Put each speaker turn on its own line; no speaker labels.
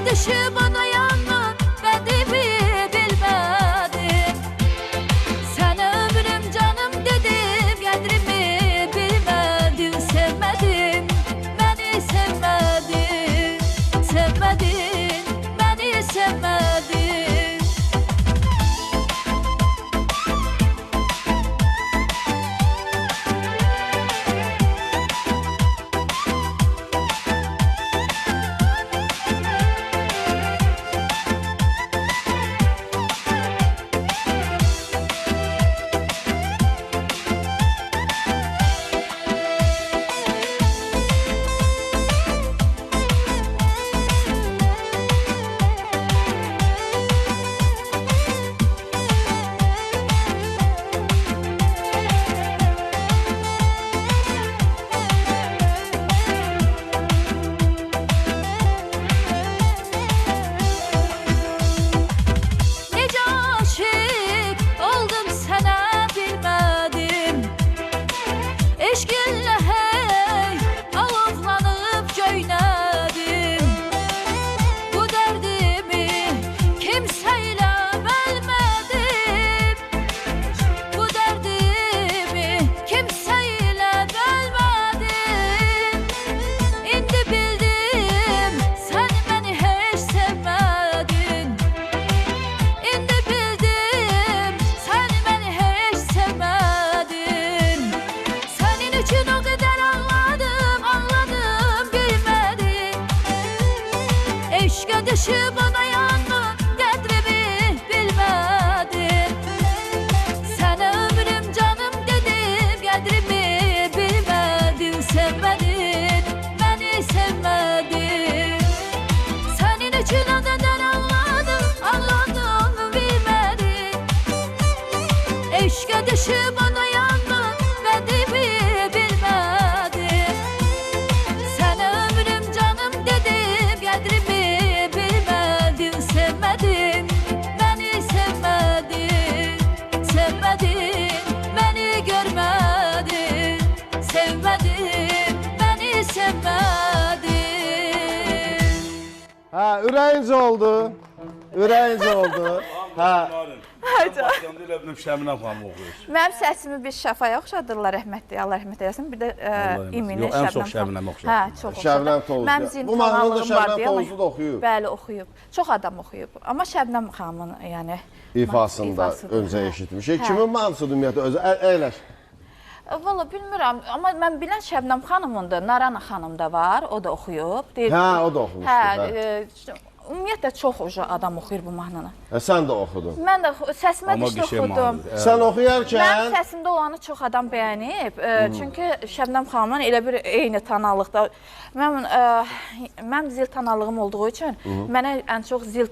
düşüb ona yanma, qədimi bilmədim. Sənə ömrüm canım dedim, qədrimi bilmədin. Sevmədin, məni sevmədin. Sevmədin, məni sevmədin. Necə aşık oldum sənə bilmədim. Eşqinlə hey alovlanıb göynədim. Bu dərdimi kimsə ilə bölmədim. Bu dərdimi kimsə ilə bölmədim. İndi bildim sən məni heç sevmədin. İndi bildim sən məni heç sevmədin. Sənin üçün o qədər ağladım, ağladım bilmədim. Eşqə düşüb ona yanma, qədrimi bilmədim. Sənə ömrüm canım dedim, qədrimi bilmədin. Sevmədin, məni sevmədin. Sənin üçün o qədər ağladım, ağladım bilmədim. Eşqə düşüb ona yanma, qədrimi bilmədim. Sənə ömrüm canım dedim, qədrimi bilmədin. Sevmədin, məni sevmədin. Sevmədin, məni görmədin. Sevmədin, məni sevmədin.
Ha, ürəyincə oldu. Ürəyincə oldu. Ha.
Bakıda elə bilib Şəminə xanım oxuyur.
Mənim səsimi bir Şəfaya oxşadırlar, rəhmətli, Allah rəhmət eləsin. Bir də İmini,
Yox, ən çox
Şəbnəm
Şəbnəmə oxşadır.
Hə, çox oxşadır.
Şəbnəm Tovuzlu.
Mənim zil
Bu mahnını da
kanalım var
Şəbnəm
deyə, amma-
Tovuzlu da oxuyub.
Bəli, oxuyub. Çox adam oxuyub. Amma Şəbnəm xanımın, yəni
İfasında
ifasıdır.
öncə eşitmişik.
Hə.
Kimin mahnısıdır ümumiyyətlə özü? Əyləş.
Valla bilmirəm, amma mən bilən Şəbnəm xanımındır. Narana xanım da var, o da oxuyub. Deyir,
Hə, o da oxumuşdur.
ümumiyyətlə çox adam oxuyur bu mahnını.
Sən də oxudun.
Mən də səsimə
Amma
düşdü
bir şey
oxudum.
mahnıdır.
Sən oxuyarkən
Mənim səsimdə olanı çox adam bəyənib. Çünki Şəbnəm xanımın elə bir eyni tanalıqda. Mən zil tanalığım olduğu üçün mənə ən çox zil